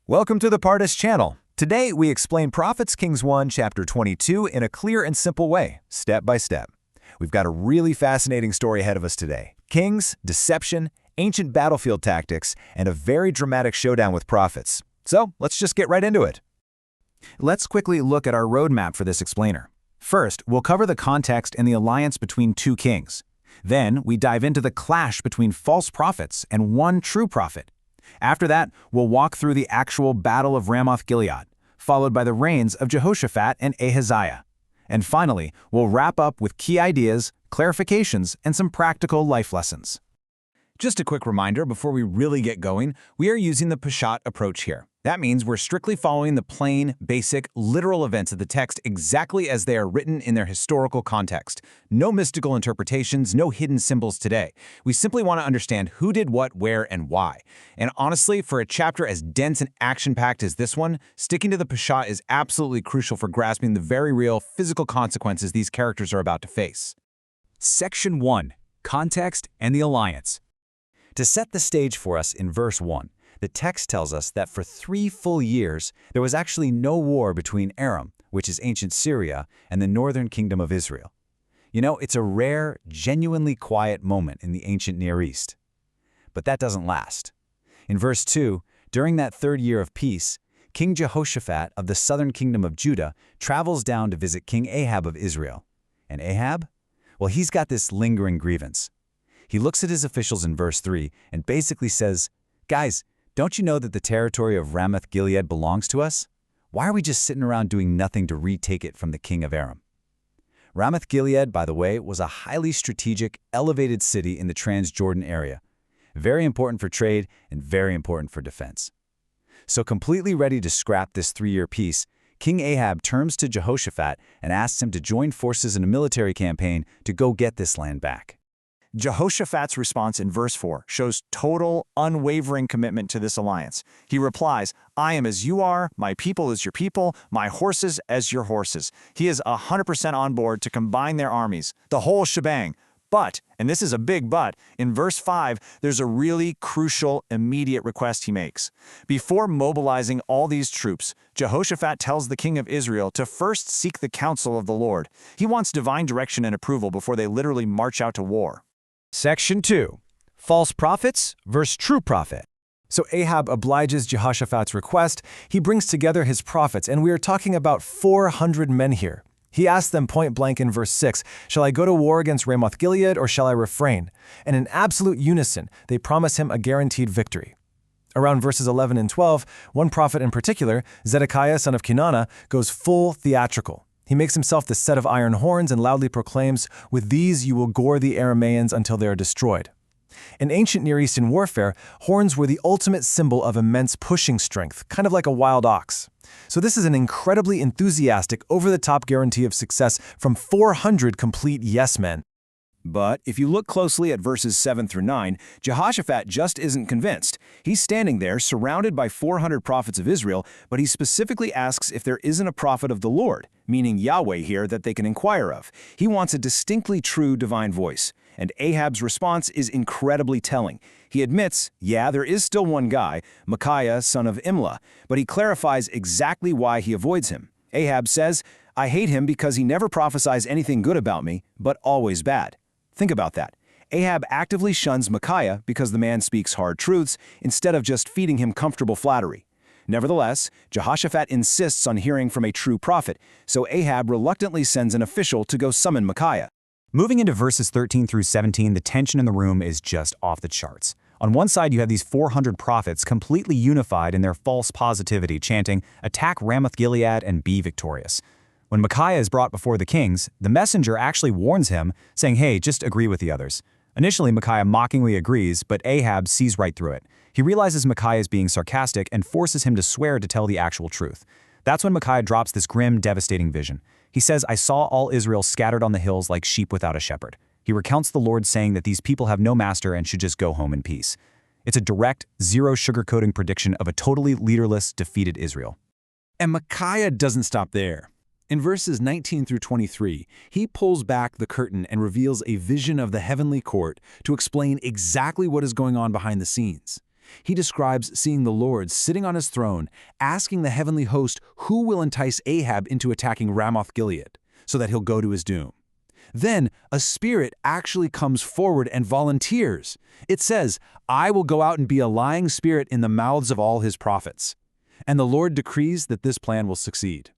Welcome to the Partis channel. Today, we explain Prophets Kings 1, chapter 22 in a clear and simple way, step by step. We've got a really fascinating story ahead of us today. Kings, deception, ancient battlefield tactics, and a very dramatic showdown with prophets. So, let's just get right into it. Let's quickly look at our roadmap for this explainer. First, we'll cover the context and the alliance between two kings. Then, we dive into the clash between false prophets and one true prophet. After that, we'll walk through the actual Battle of Ramoth Gilead, followed by the reigns of Jehoshaphat and Ahaziah. And finally, we'll wrap up with key ideas, clarifications, and some practical life lessons. Just a quick reminder before we really get going, we are using the Peshat approach here. That means we're strictly following the plain, basic, literal events of the text exactly as they are written in their historical context. No mystical interpretations, no hidden symbols today. We simply want to understand who did what, where, and why. And honestly, for a chapter as dense and action-packed as this one, sticking to the Peshat is absolutely crucial for grasping the very real physical consequences these characters are about to face. Section 1. Context and the Alliance. To set the stage for us in verse 1, the text tells us that for 3 full years, there was actually no war between Aram, which is ancient Syria, and the northern kingdom of Israel. You know, it's a rare, genuinely quiet moment in the ancient Near East. But that doesn't last. In verse 2, during that 3rd year of peace, King Jehoshaphat of the southern kingdom of Judah travels down to visit King Ahab of Israel. And Ahab? Well, he's got this lingering grievance. He looks at his officials in verse 3 and basically says, "Guys, don't you know that the territory of Ramoth Gilead belongs to us? Why are we just sitting around doing nothing to retake it from the king of Aram?" Ramoth Gilead, by the way, was a highly strategic, elevated city in the Transjordan area. Very important for trade and very important for defense. So completely ready to scrap this 3-year peace, King Ahab turns to Jehoshaphat and asks him to join forces in a military campaign to go get this land back. Jehoshaphat's response in verse 4 shows total, unwavering commitment to this alliance. He replies, "I am as you are, my people as your people, my horses as your horses." He is 100% on board to combine their armies, the whole shebang. But, and this is a big but, in verse 5, there's a really crucial, immediate request he makes. Before mobilizing all these troops, Jehoshaphat tells the king of Israel to first seek the counsel of the Lord. He wants divine direction and approval before they literally march out to war. Section 2. False prophets versus true prophet. So Ahab obliges Jehoshaphat's request. He brings together his prophets, and we are talking about 400 men here. He asks them point blank in verse 6, "Shall I go to war against Ramoth Gilead, or shall I refrain?" And in absolute unison, they promise him a guaranteed victory. Around verses 11 and 12, one prophet in particular, Zedekiah, son of Kenana, goes full theatrical. He makes himself the set of iron horns and loudly proclaims, "With these you will gore the Arameans until they are destroyed." In ancient Near Eastern warfare, horns were the ultimate symbol of immense pushing strength, kind of like a wild ox. So this is an incredibly enthusiastic, over-the-top guarantee of success from 400 complete yes men. But if you look closely at verses 7 through 9, Jehoshaphat just isn't convinced. He's standing there, surrounded by 400 prophets of Israel, but he specifically asks if there isn't a prophet of the Lord, meaning Yahweh here, that they can inquire of. He wants a distinctly true divine voice. And Ahab's response is incredibly telling. He admits, yeah, there is still one guy, Micaiah, son of Imlah, but he clarifies exactly why he avoids him. Ahab says, "I hate him because he never prophesies anything good about me, but always bad." Think about that. Ahab actively shuns Micaiah because the man speaks hard truths instead of just feeding him comfortable flattery. Nevertheless, Jehoshaphat insists on hearing from a true prophet, so Ahab reluctantly sends an official to go summon Micaiah. Moving into verses 13 through 17, the tension in the room is just off the charts. On one side, you have these 400 prophets completely unified in their false positivity, chanting, "Attack Ramoth Gilead and be victorious." When Micaiah is brought before the kings, the messenger actually warns him, saying, "Hey, just agree with the others." Initially, Micaiah mockingly agrees, but Ahab sees right through it. He realizes Micaiah is being sarcastic and forces him to swear to tell the actual truth. That's when Micaiah drops this grim, devastating vision. He says, "I saw all Israel scattered on the hills like sheep without a shepherd." He recounts the Lord saying that these people have no master and should just go home in peace. It's a direct, zero sugarcoating prediction of a totally leaderless, defeated Israel. And Micaiah doesn't stop there. In verses 19 through 23, he pulls back the curtain and reveals a vision of the heavenly court to explain exactly what is going on behind the scenes. He describes seeing the Lord sitting on his throne, asking the heavenly host who will entice Ahab into attacking Ramoth Gilead, so that he'll go to his doom. Then a spirit actually comes forward and volunteers. It says, "I will go out and be a lying spirit in the mouths of all his prophets." And the Lord decrees that this plan will succeed.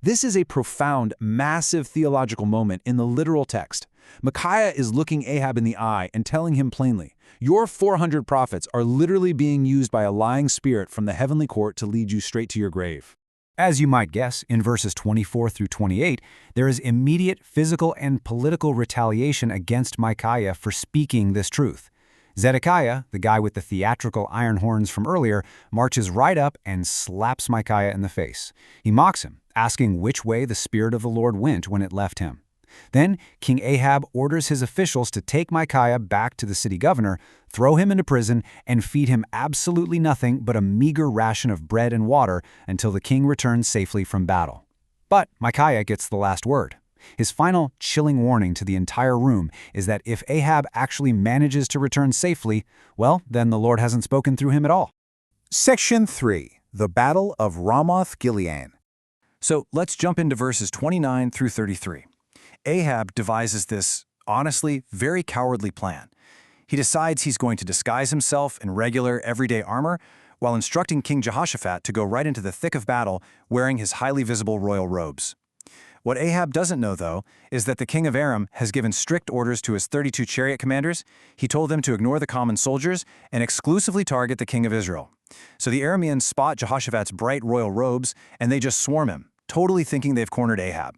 This is a profound, massive theological moment in the literal text. Micaiah is looking Ahab in the eye and telling him plainly, "Your 400 prophets are literally being used by a lying spirit from the heavenly court to lead you straight to your grave." As you might guess, in verses 24 through 28, there is immediate physical and political retaliation against Micaiah for speaking this truth. Zedekiah, the guy with the theatrical iron horns from earlier, marches right up and slaps Micaiah in the face. He mocks him, asking which way the Spirit of the Lord went when it left him. Then King Ahab orders his officials to take Micaiah back to the city governor, throw him into prison, and feed him absolutely nothing but a meager ration of bread and water until the king returns safely from battle. But Micaiah gets the last word. His final chilling warning to the entire room is that if Ahab actually manages to return safely, well, then the Lord hasn't spoken through him at all. Section 3. The Battle of Ramoth Gilead. So let's jump into verses 29 through 33. Ahab devises this, honestly, very cowardly plan. He decides he's going to disguise himself in regular, everyday armor while instructing King Jehoshaphat to go right into the thick of battle wearing his highly visible royal robes. What Ahab doesn't know, though, is that the king of Aram has given strict orders to his 32 chariot commanders. He told them to ignore the common soldiers and exclusively target the king of Israel. So the Arameans spot Jehoshaphat's bright royal robes and they just swarm him, totally thinking they've cornered Ahab.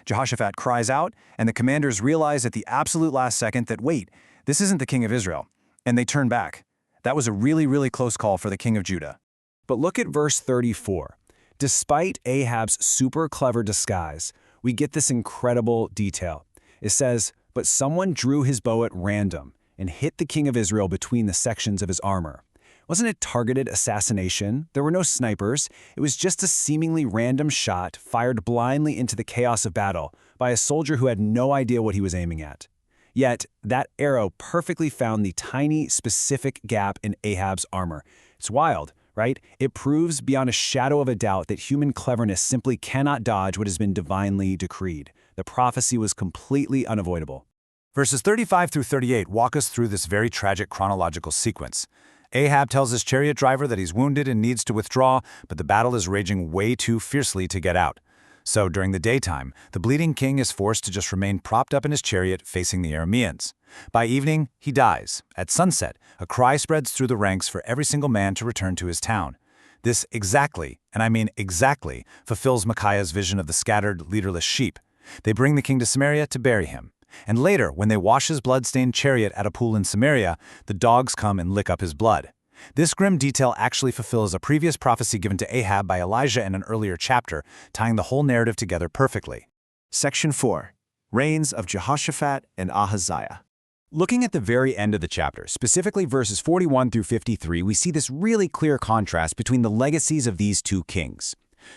Jehoshaphat cries out, and the commanders realize at the absolute last second that, wait, this isn't the king of Israel, and they turn back. That was a really, really close call for the king of Judah. But look at verse 34. Despite Ahab's super clever disguise, we get this incredible detail. It says, "But someone drew his bow at random and hit the king of Israel between the sections of his armor." Wasn't it targeted assassination? There were no snipers. It was just a seemingly random shot fired blindly into the chaos of battle by a soldier who had no idea what he was aiming at. Yet, that arrow perfectly found the tiny, specific gap in Ahab's armor. It's wild, right? It proves beyond a shadow of a doubt that human cleverness simply cannot dodge what has been divinely decreed. The prophecy was completely unavoidable. Verses 35 through 38 walk us through this very tragic chronological sequence. Ahab tells his chariot driver that he's wounded and needs to withdraw, but the battle is raging way too fiercely to get out. So during the daytime, the bleeding king is forced to just remain propped up in his chariot facing the Arameans. By evening, he dies. At sunset, a cry spreads through the ranks for every single man to return to his town. This exactly, and I mean exactly, fulfills Micaiah's vision of the scattered, leaderless sheep. They bring the king to Samaria to bury him. And later, when they wash his blood-stained chariot at a pool in Samaria, the dogs come and lick up his blood. This grim detail actually fulfills a previous prophecy given to Ahab by Elijah in an earlier chapter, tying the whole narrative together perfectly. Section 4. Reigns of Jehoshaphat and Ahaziah. Looking at the very end of the chapter, specifically verses 41 through 53, we see this really clear contrast between the legacies of these two kings.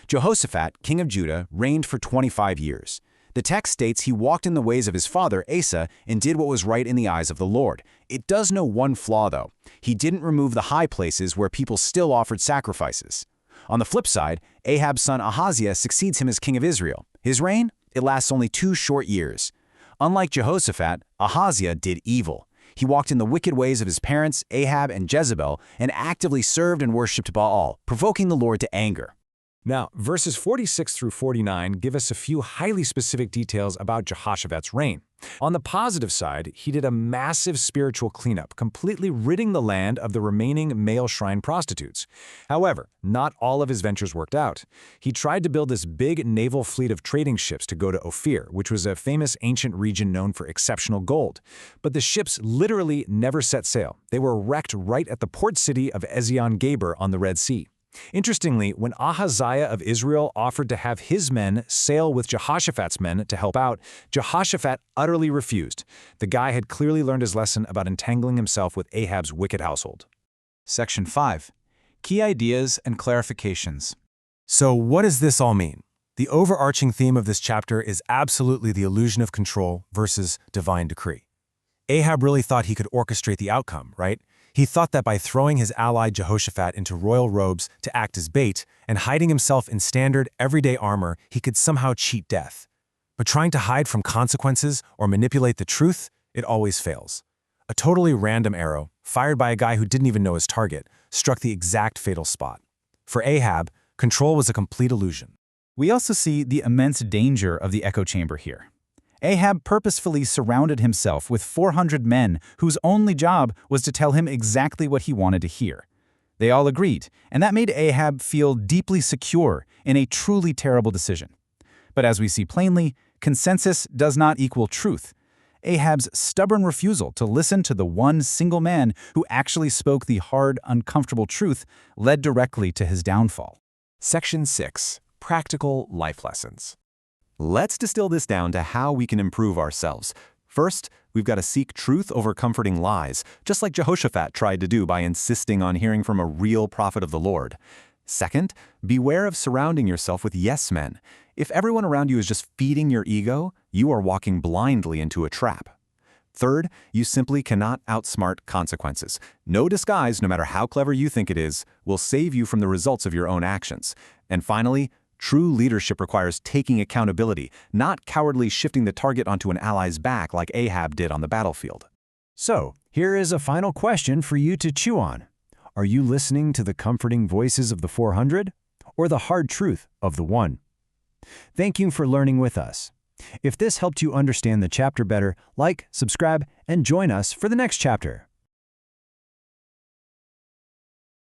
Jehoshaphat, king of Judah, reigned for 25 years. The text states he walked in the ways of his father, Asa, and did what was right in the eyes of the Lord. It does know one flaw, though. He didn't remove the high places where people still offered sacrifices. On the flip side, Ahab's son Ahaziah succeeds him as king of Israel. His reign? It lasts only 2 short years. Unlike Jehoshaphat, Ahaziah did evil. He walked in the wicked ways of his parents, Ahab and Jezebel, and actively served and worshipped Baal, provoking the Lord to anger. Now, verses 46 through 49 give us a few highly specific details about Jehoshaphat's reign. On the positive side, he did a massive spiritual cleanup, completely ridding the land of the remaining male shrine prostitutes. However, not all of his ventures worked out. He tried to build this big naval fleet of trading ships to go to Ophir, which was a famous ancient region known for exceptional gold. But the ships literally never set sail. They were wrecked right at the port city of Ezion-Geber on the Red Sea. Interestingly, when Ahaziah of Israel offered to have his men sail with Jehoshaphat's men to help out, Jehoshaphat utterly refused. The guy had clearly learned his lesson about entangling himself with Ahab's wicked household. Section 5. Key ideas and clarifications. So what does this all mean? The overarching theme of this chapter is absolutely the illusion of control versus divine decree. Ahab really thought he could orchestrate the outcome, right? He thought that by throwing his ally Jehoshaphat into royal robes to act as bait and hiding himself in standard, everyday armor, he could somehow cheat death. But trying to hide from consequences or manipulate the truth, it always fails. A totally random arrow, fired by a guy who didn't even know his target, struck the exact fatal spot. For Ahab, control was a complete illusion. We also see the immense danger of the echo chamber here. Ahab purposefully surrounded himself with 400 men whose only job was to tell him exactly what he wanted to hear. They all agreed, and that made Ahab feel deeply secure in a truly terrible decision. But as we see plainly, consensus does not equal truth. Ahab's stubborn refusal to listen to the one single man who actually spoke the hard, uncomfortable truth led directly to his downfall. Section 6. Practical life lessons. Let's distill this down to how we can improve ourselves. First, we've got to seek truth over comforting lies, just like Jehoshaphat tried to do by insisting on hearing from a real prophet of the Lord. Second, beware of surrounding yourself with yes men. If everyone around you is just feeding your ego, you are walking blindly into a trap. Third, you simply cannot outsmart consequences. No disguise, no matter how clever you think it is, will save you from the results of your own actions. And finally, true leadership requires taking accountability, not cowardly shifting the target onto an ally's back like Ahab did on the battlefield. So, here is a final question for you to chew on. Are you listening to the comforting voices of the 400 or the hard truth of the one? Thank you for learning with us. If this helped you understand the chapter better, like, subscribe, and join us for the next chapter.